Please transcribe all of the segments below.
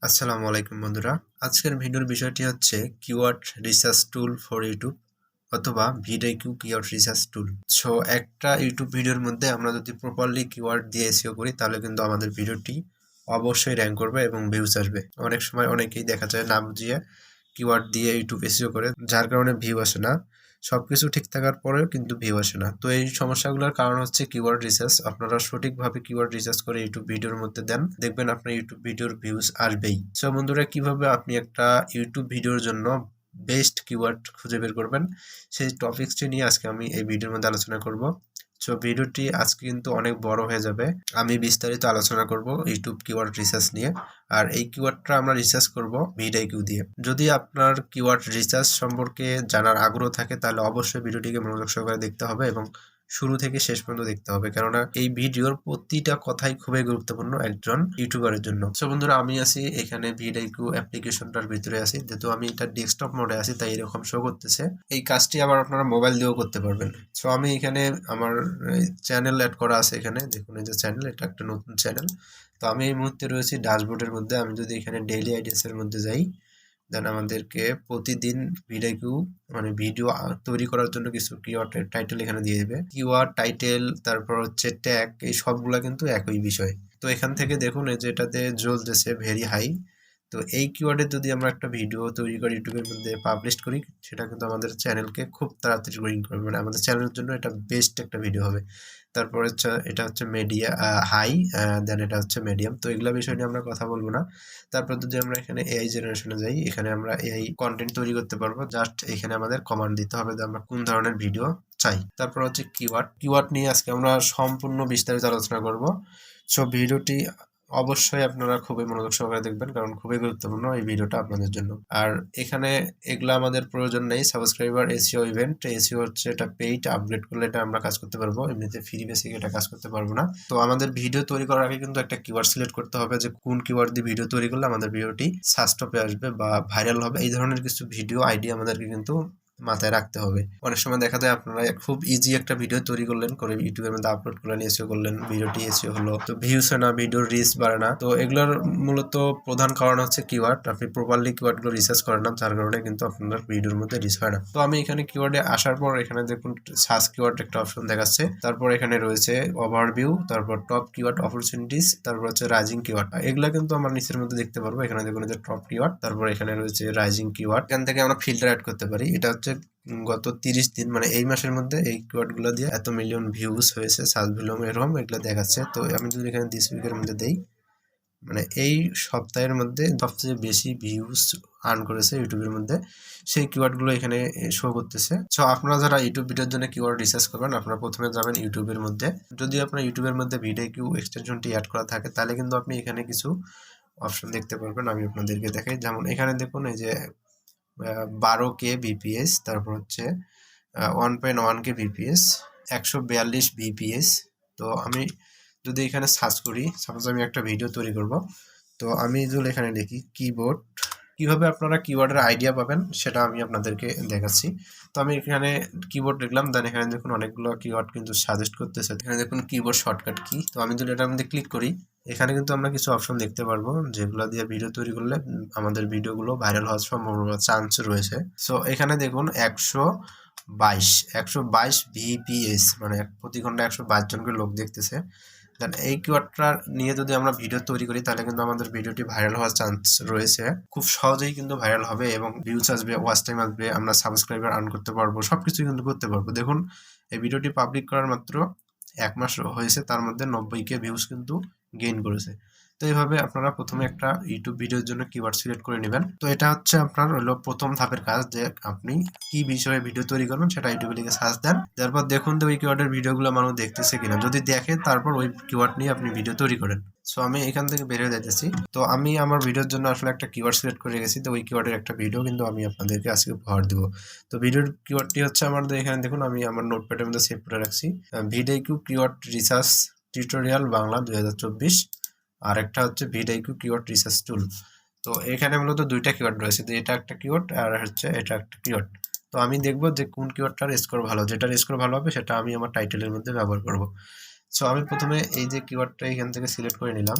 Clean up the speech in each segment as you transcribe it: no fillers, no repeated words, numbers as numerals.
আসসালামু আলাইকুম বন্ধুরা। আজকের ভিডিওর বিষয়টি হচ্ছে keyword research tool for YouTube অথবা ভিডিকিউ কিওয়ার্ড রিসার্চ টুল। সো একটা ইউটিউব ভিডিওর মধ্যে আমরা যদি প্রপারলি কিওয়ার্ড দিয়ে এসইও করি তাহলে কিন্তু আমাদের ভিডিওটি অবশ্যই র্যাঙ্ক করবে এবং ভিউজ আসবে। অনেক সময় অনেকেই দেখা যায় না বুঝিয়ে কিওয়ার্ড দিয়ে ইউটিউব এসইও করে, যার কারণে ভিউ আসে না। সবকিছু ঠিক থাকার পরেও কিন্তু ভিউ আসে না। তো এই সমস্যাগুলোর কারণ হচ্ছে কিওয়ার্ড রিসার্চ। আপনারা সঠিকভাবে কিওয়ার্ড রিসার্চ করে ইউটিউব ভিডিওর মধ্যে দেন, দেখবেন আপনার ইউটিউব ভিডিওর ভিউজ আসবেই। সো বন্ধুরা, কিভাবে আপনি একটা ইউটিউব ভিডিওর জন্য বেস্ট কিওয়ার্ড খুঁজে বের করবেন, সেই টপিকসটি নিয়ে আজকে আমি এই ভিডিওর মধ্যে আলোচনা করব। সো ভিডিওটি আজকে কিন্তু অনেক বড় হয়ে যাবে। আমি বিস্তারিত আলোচনা করব ইউটিউব কিওয়ার্ড রিসার্চ নিয়ে। আর এই কিওয়ার্ডটা আমরা রিসার্চ করব ভিডিকিউ দিয়ে। যদি আপনার কিওয়ার্ড রিসার্চ সম্পর্কে জানার আগ্রহ থাকে তাহলে অবশ্যই ভিডিওটিকে মনোযোগ সহকারে দেখতে হবে এবং শুরু থেকে শেষ পর্যন্ত দেখতে হবে, কেননা এই ভিডিওর প্রতিটা কথাই খুবই গুরুত্বপূর্ণ একজন ইউটিউবারের জন্য। সো বন্ধুরা, আমি আছি এখানে ভিডিকিউ অ্যাপ্লিকেশনটার ভিতরে আছি। যেহেতু আমি এটা ডেস্কটপ মোডে আছি তাই এরকম শো করতেছে। এই কাজটি আবার আপনারা মোবাইল দিয়েও করতে পারবেন। সো আমি এখানে আমার চ্যানেল অ্যাড করা আছে। এখানে দেখুন, এই যে চ্যানেল, এটা একটা নতুন চ্যানেল। তো আমি এই মুহূর্তে রয়েছি ড্যাশবোর্ডের মধ্যে। আমি যদি এখানে ডেইলি আইডিয়াস এর মধ্যে যাই, দেন আমাদেরকে প্রতিদিন ভিডিও ভিডিও তৈরি করার জন্য কিছু কিওয়ার্ড টাইটেল এখানে দিয়ে দেবে। কিওয়ার্ড টাইটেল, তারপর হচ্ছে ট্যাগ, এই সবগুলা কিন্তু একই বিষয়। তো এখান থেকে দেখুন, এই যে এটাতে জ্বলতেছে ভেরি হাই। তো এই কিওয়ার্ডে যদি আমরা একটা ভিডিও তৈরি করে ইউটিউবের মধ্যে পাবলিশ করি, সেটা কিন্তু আমাদের চ্যানেলকে খুব তাড়াতাড়ি গ্রোইং করবে, মানে আমাদের চ্যানেলের জন্য এটা বেস্ট একটা ভিডিও হবে। তারপর হচ্ছে এটা হচ্ছে মিডিয়া হাই, দেন এটা হচ্ছে মিডিয়াম। তো এগুলা বিষয় নিয়ে আমরা কথা বলবো না। তারপর যদি আমরা এখানে এআই জেনারেশনে যাই, এখানে আমরা এআই কন্টেন্ট তৈরি করতে পারবো। জাস্ট এখানে আমাদের কমান্ড দিতে হবে যে আমরা কোন ধরনের ভিডিও চাই। তারপর হচ্ছে কিওয়ার্ড নিয়ে আজকে আমরা সম্পূর্ণ বিস্তারিত আলোচনা করব। সো ভিডিওটি অবশ্যই আপনারা খুবই মনোযোগ সহকারে দেখবেন, কারণ খুবই গুরুত্বপূর্ণ এই ভিডিওটা আপনাদের জন্য। আর এখানে এগুলা আমাদের প্রয়োজন নেই। সাবস্ক্রাইবার এসইও ইভেন্ট, এসইও হচ্ছে এটা পেইড, আপগ্রেড করলে এটা আমরা কাজ করতে পারবো, এমনিতে ফ্রি বেসিক এটা কাজ করতে পারবো না। তো আমাদের ভিডিও তৈরি করার আগে কিন্তু একটা কিওয়ার্ড সিলেক্ট করতে হবে যে কোন কিওয়ার্ড দিয়ে ভিডিও তৈরি করলে আমাদের ভিডিওটি সার্চ টপে আসবে বা ভাইরাল হবে। এই ধরনের কিছু ভিডিও আইডিয়া আমাদেরকে কিন্তু মাথায় রাখতে হবে। অনেক সময় দেখা যায় আপনারা খুব ইজি একটা ভিডিও তৈরি করলেন, করে ইউটিউবের মধ্যে আপলোড করলেন, এসইও করলেন, ভিডিওটি এসইও হলো, তো ভিউস হয় না, ভিডিওর রিচ বাড়ে না। তো এগুলোর মূলত প্রধান কারণ হচ্ছে কিওয়ার্ড। আপনি প্রপারলি কিওয়ার্ডগুলো রিসার্চ করেন না, যার কারণে কিন্তু আপনার ভিডিওর মধ্যে রিচ হয় না। তো আমি এখানে কিওয়ার্ডে আসার পর এখানে দেখুন সার্চ কিওয়ার্ড একটা অপশন দেখাচ্ছে। তারপর এখানে রয়েছে ওভারভিউ, তারপর টপ কিওয়ার্ড অপরচুনিটিস, তারপর হচ্ছে রাইজিং কিওয়ার্ড। এগুলা কিন্তু আমরা নিচের মধ্যে দেখতে পারবো। এখানে দেখুন যে টপ কিওয়ার্ড, তারপর এখানে রয়েছে রাইজিং কিওয়ার্ড। এখান থেকে আমরা ফিল্টার অ্যাড করতে পারি। এটা হচ্ছে গত 30 দিন, মানে এই মাসের মধ্যে এই কিওয়ার্ড গুলো দিয়ে এত মিলিয়ন ভিউজ হয়েছে, সার্চ ভলিউম এরকম এগুলো দেখাচ্ছে। তো আমি যদি এখানে দিস উইকের মধ্যে দেই, মানে এই সপ্তাহের মধ্যে সবচেয়ে বেশি ভিউজ আর্ন করেছে ইউটিউবের মধ্যে, সেই কিওয়ার্ডগুলো এখানে শো করতেছে। সো আপনারা যারা ইউটিউব ভিডিওর জন্য কিওয়ার্ড রিসার্চ করবেন, আপনারা প্রথমে যাবেন ইউটিউবের মধ্যে। যদি আপনার ইউটিউবের মধ্যে ভিডিকিউ এক্সটেনশনটি অ্যাড করা থাকে তাহলে কিন্তু আপনি এখানে কিছু অপশন দেখতে পারবেন। আমি আপনাদেরকে দেখাই। যেমন এখানে দেখুন, এই যে 12K বিপিএস, তারপর হচ্ছে 1.1K বিপিএস, 142 বিপিএস। তো আমি যদি এখানে সার্চ করি, সাপোজ আমি একটা ভিডিও তৈরি করব, তো আমি যদি এখানে লিখি কিবোর্ড, কিভাবে আপনারা কিওয়ার্ডের আইডিয়া পাবেন সেটা আমি আপনাদেরকে দেখাচ্ছি। তো আমি এখানে কিবোর্ড লিখলাম, দেন এখানে দেখুন অনেকগুলো কিওয়ার্ড কিন্তু সাজেস্ট করতেছে। এখানে দেখুন কিবোর্ড শর্টকাট কি। তো আমি যদি এটার মধ্যে ক্লিক করি, এখানে কিন্তু আমরা কিছু অপশন দেখতে পারবো যেগুলো দিয়ে ভিডিও তৈরি করলে আমাদের ভিডিওগুলো ভাইরাল হওয়ার সম্ভাবনা চান্স রয়েছে। সো এখানে দেখুন 122 ভিপিএস, মানে প্রতি ঘন্টা 122 জন করে লোক দেখতেছে। দেন এই কিওয়ার্ডটা নিয়ে যদি আমরা ভিডিও তৈরি করি তাহলে কিন্তু আমাদের ভিডিওটি ভাইরাল হওয়ার চান্স রয়েছে। খুব সহজেই কিন্তু ভাইরাল হবে এবং ভিউজ আসবে, ওয়াচ টাইম আসবে, আমরা সাবস্ক্রাইবার আর্ন করতে পারবো, সবকিছু কিন্তু করতে পারবো। দেখুন, এই ভিডিওটি পাবলিক করার মাত্র 1 মাস হয়েছে, তার মধ্যে 90K ভিউজ কিন্তু গেইন করেছে। তো এইভাবে আপনারা প্রথমে একটা ইউটিউব ভিডিওর জন্য কিওয়ার্ড সিলেক্ট করে নেবেন। তো এটা হচ্ছে আপনার হলো প্রথম ধাপের কাজ, যে আপনি কি বিষয়ে ভিডিও তৈরি করবেন সেটা ইউটিউবে লিখে সার্চ দেন। তারপর দেখুন তো ওই কিওয়ার্ডের ভিডিওগুলো মানুষ দেখতেছে কিনা। যদি দেখে তারপর ওই কিওয়ার্ড নিয়ে আপনি ভিডিও তৈরি করেন। সো আমি এখান থেকে বের হয়ে যাইতেছি। তো আমি আমার ভিডিওর জন্য আসলে একটা কিওয়ার্ড সিলেক্ট করে রেখেছি। তো ওই কিওয়ার্ডের একটা ভিডিও কিন্তু আমি আপনাদেরকে আজকে উপহার দেবো। তো ভিডিওর কিওয়ার্ডটি হচ্ছে আমাদের এখানে দেখুন, আমি আমার নোটপ্যাডের মধ্যে সেভ করে রাখছি, ভিডিকিউ কিওয়ার্ড রিসার্চ টিউটোরিয়াল বাংলা 2024। আর একটা হচ্ছে ভিডিকিউ কিওয়ার্ড রিসার্চ টুল। তো এখানে মূলত দুইটা কিওয়ার্ড রয়েছে, তো এটা একটা কিওয়ার্ড আর হচ্ছে এটা একটা কিওয়ার্ড। তো আমি দেখবো যে কোন কিওয়ার্ডটার স্কোর ভালো, যেটার স্কোর ভালো হবে সেটা আমি আমার টাইটেলের মধ্যে ব্যবহার করব। সো আমি প্রথমে এই যে কিওয়ার্ডটা এখান থেকে সিলেক্ট করে নিলাম।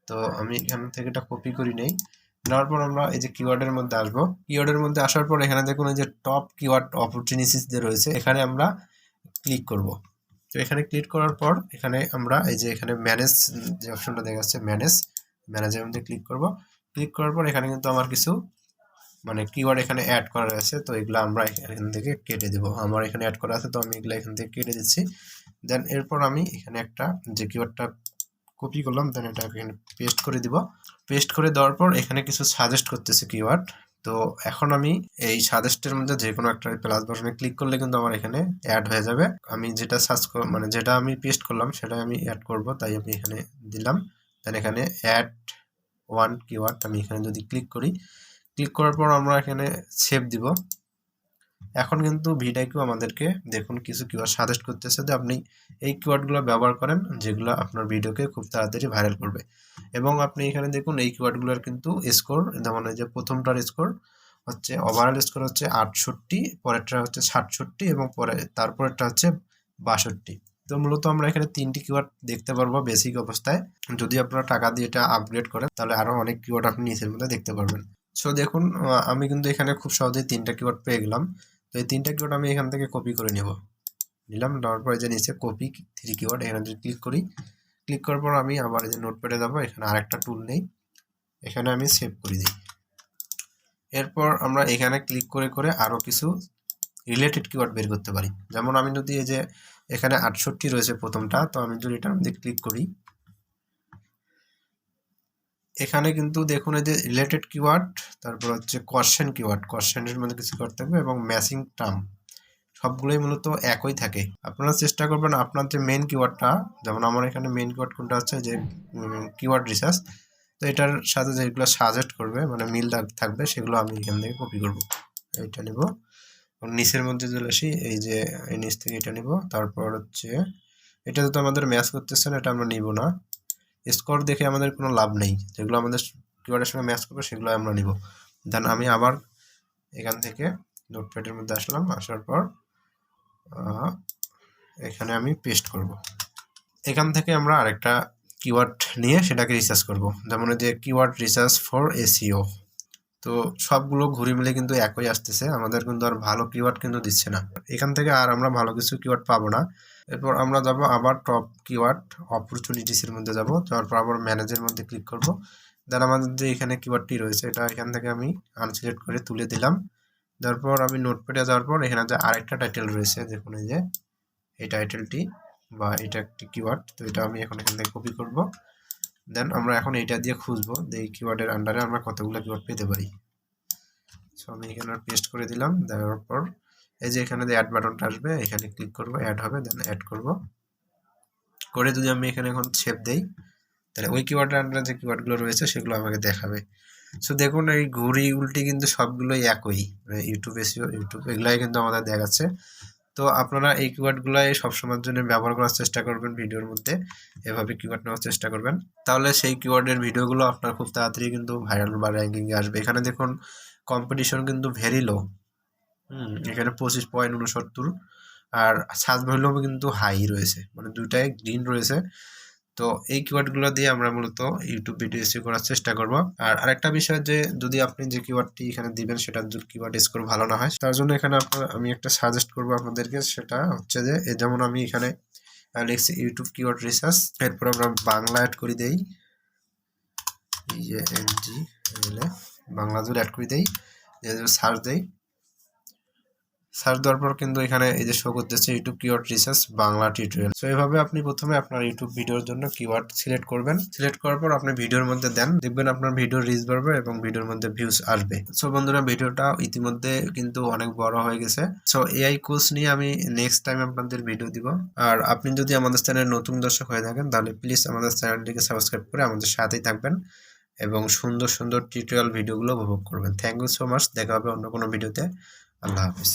তো তো আমি এখান থেকে এটা কপি করি নেই। নেওয়ার পর আমরা এই যে কিওয়ার্ডের মধ্যে আসবো। কিওয়ার্ডের মধ্যে আসার পর এখানে দেখুন এই যে টপ কিওয়ার্ড অপরচুনিটিস যে রয়েছে এখানে আমরা ক্লিক করব। তো এখানে ক্লিক করার পর এখানে আমরা এই যে এখানে ম্যানেজ যে অপশনটা দেখা যাচ্ছে ম্যানেজের মধ্যে ক্লিক করব। ক্লিক করার পর এখানে কিন্তু আমার কিছু মানে কিওয়ার্ড এখানে অ্যাড করা আছে, তো এগুলো আমরা এখান থেকে কেটে দেব। আমার এখানে অ্যাড করা আছে, তো আমি এগুলো এখান থেকে কেটে দিচ্ছি। দেন এরপর আমি এখানে একটা যে কিওয়ার্ডটা কপি করলাম দেন এটা এখানে পেস্ট করে দিব। পেস্ট করে দেওয়ার পর এখানে কিছু সাজেস্ট করতেছে কিওয়ার্ড। তো এখন আমি এই সাজেস্টের মধ্যে যে কোনো একটা প্লাস বাটনে ক্লিক করলে কিন্তু আমার এখানে অ্যাড হয়ে যাবে। আমি যেটা সার্চ মানে যেটা আমি পেস্ট করলাম সেটাই আমি অ্যাড করব, তাই আমি এখানে দিলাম। দেন এখানে অ্যাড ওয়ান কিওয়ার্ড আমি এখানে যদি ক্লিক করি, ক্লিক করার পর আমরা এখানে সেভ দিব। এখন কিন্তু ভিডিও আমাদেরকে দেখুন কিছু কিওয়ার্ড সাজেস্ট করতেছে যে আপনি এই কিওয়ার্ডগুলো ব্যবহার করেন যেগুলো আপনার ভিডিওকে খুব তাড়াতাড়ি ভাইরাল করবে। এবং আপনি এখানে দেখুন এই কিওয়ার্ডগুলোর কিন্তু স্কোর, যেমন এই যে প্রথমটার স্কোর হচ্ছে ওভারঅল স্কোর হচ্ছে 68, পরেরটা হচ্ছে 67 এবং তারপরেরটা হচ্ছে 62। তো মূলত আমরা এখানে 3টি কিওয়ার্ড দেখতে পারবো বেসিক অবস্থায়। যদি আপনারা টাকা দিয়ে এটা আপগ্রেড করেন তাহলে আরো অনেক কিওয়ার্ড আপনি নিচের মধ্যে দেখতে পারবেন। সো দেখুন আমি কিন্তু এখানে খুব সহজেই 3টা কিওয়ার্ড পেয়ে গেলাম। তো এই 3টা কিওয়ার্ড আমি এখান থেকে কপি করে নিলাম। নেওয়ার পরে যে নিচে কপি 3 কিওয়ার্ড এখানে যদি ক্লিক করি, ক্লিক করার পর আমি আবার এই যে নোটপ্যাডে যাবো, এখানে আরেকটা টুল নেই, এখানে আমি সেভ করে দিই। এরপর আমরা এখানে ক্লিক করে করে আরো কিছু রিলেটেড কিওয়ার্ড বের করতে পারি। যেমন আমি যদি এই যে এখানে 68 রয়েছে প্রথমটা, তো আমি যদি এটার মধ্যে ক্লিক করি, এখানে কিন্তু দেখুন এই যে রিলেটেড কিওয়ার্ড, তারপর হচ্ছে কোশ্চেন কিওয়ার্ড, কোশ্চেনের মধ্যে কিছু করতে হবে এবং ম্যাচিং টার্ম সবগুলোই মূলত একই থাকে। আপনারা চেষ্টা করবেন আপনার যে মেইন কিওয়ার্ডটা, যেমন আমার এখানে মেইন কিওয়ার্ড কোনটা হচ্ছে যে কিওয়ার্ড রিসার্চ, তো এটার সাথে যেগুলো সাজেস্ট করবে মানে মিল থাকবে সেগুলো আমি এখান থেকে কপি করব। এইটা নিব, নিচের মধ্যে চলে আসি, এই যে এই নিচ থেকে এটা নিব। তারপর হচ্ছে এটা তো আমাদের ম্যাচ করতেছে না, এটা আমরা নিব না। স্কোর দেখে আমাদের কোনো লাভ নেই, যেগুলো আমাদের কিওয়ার্ডের সঙ্গে ম্যাচ করবে সেগুলো আমরা নিব। দেন আমি আবার এখান থেকে নোটপ্যাডের মধ্যে আসলাম, আসার পর এখানে আমি পেস্ট করব। এখান থেকে আমরা আরেকটা কিওয়ার্ড নিয়ে সেটাকে রিসার্চ করব, যেমন যে কিওয়ার্ড রিসার্চ ফর এসইও। তো সবগুলো ঘুরে মিলে কিন্তু একই আসতেছে, আমাদের কিন্তু আর ভালো কিওয়ার্ড কিন্তু দিচ্ছে না। এখান থেকে আর আমরা ভালো কিছু কিওয়ার্ড পাবো না। এরপর আমরা যাব আবার টপ কিওয়ার্ড অপরচুনিটিসের মধ্যে যাব, তারপর আবার ম্যানেজের মধ্যে ক্লিক করব। দেন আমাদের যে এখানে কিওয়ার্ডটি রয়েছে এটা এখান থেকে আমি আনসিলেক্ট করে তুলে দিলাম। তারপর আমি নোটপ্যাডে যাওয়ার পর এখানে যে আরেকটা টাইটেল রয়েছে দেখুন এই যে এই টাইটেলটি বা এটা একটি কিওয়ার্ড, তো এটা আমি এখন এখান থেকে কপি করব। দেন আমরা এখন এটা দিয়ে খুঁজবো যে এই কিওয়ার্ডের আন্ডারে আমরা কতগুলো কিওয়ার্ড পেতে পারি। সো আমি এখানে পেস্ট করে দিলাম। দেওয়ার পর এই যে এখানে যে অ্যাড বাটনটা আসবে এখানে ক্লিক করব, অ্যাড হবে, দেন অ্যাড করব। করে যদি আমি এখানে এখন সেভ দেই তাহলে ওই কিওয়ার্ডের আন্ডারে যে কিওয়ার্ডগুলো রয়েছে সেগুলো আমাকে দেখাবে। সো দেখুন এই ঘুরি উল্টি কিন্তু সবগুলোই একই, ইউটিউব এসইও ইউটিউব এগুলাই কিন্তু আমাদের দেখাচ্ছে। তো আপনারা এই কিওয়ার্ডগুলাই সবসময়ের জন্য ব্যবহার করার চেষ্টা করবেন, ভিডিওর মধ্যে এভাবে কিওয়ার্ড নেওয়ার চেষ্টা করবেন, তাহলে সেই কিওয়ার্ডের ভিডিওগুলো আপনার খুব তাড়াতাড়ি কিন্তু ভাইরাল বা র্যাঙ্কিংয়ে আসবে। এখানে দেখুন কম্পিটিশন কিন্তু ভেরি লো, এখানে 25.69, আর সার্চ ভলিউম কিন্তু হাই রয়েছে, মানে দুইটাই গ্রিন রয়েছে। তো এই কিওয়ার্ডগুলো দিয়ে আমরা মূলত ইউটিউব ভিডিও এসইও করার চেষ্টা করব। আর আরেকটা বিষয় যে যদি আপনি যে কিওয়ার্ডটি এখানে দিবেন সেটার যদি কিওয়ার্ড স্কোর ভালো না হয়, তার জন্য এখানে আমি একটা সাজেস্ট করব আপনাদেরকে, সেটা হচ্ছে যে যেমন আমি এখানে লিখছি ইউটিউব কিওয়ার্ড রিসার্চ, এরপর আমরা বাংলা অ্যাড করে দেই, বাংলা জুড়ে অ্যাড করে দেই, সার্চ দেই। সার্চ দেওয়ার পর কিন্তু এখানে এই যে শো করতেছে YouTube keyword research Bangla tutorial. So এইভাবে আপনি প্রথমে আপনার ইউটিউব ভিডিওর জন্য কিওয়ার্ড সিলেক্ট করবেন, সিলেক্ট করার পর আপনি ভিডিওর মধ্যে দেন, দেখবেন আপনার ভিডিও রিচ বাড়বে এবং ভিডিওর মধ্যে ভিউজ আসবে। সো বন্ধুরা ভিডিওটা ইতিমধ্যে কিন্তু অনেক বড় হয়ে গেছে। সো এআই কোর্স নিয়ে আমি নেক্সট টাইম আপনাদের ভিডিও দিব। আর আপনি যদি আমাদের চ্যানেলে নতুন দর্শক হয়ে থাকেন তাহলে প্লিজ আমাদের চ্যানেলটিকে সাবস্ক্রাইব করে আমাদের সাথেই থাকবেন এবং সুন্দর সুন্দর টিউটোরিয়াল ভিডিওগুলো উপভোগ করবেন। থ্যাংক ইউ সো মাচ, দেখা হবে অন্য কোনো ভিডিওতে। আল্লাহ হাফিজ।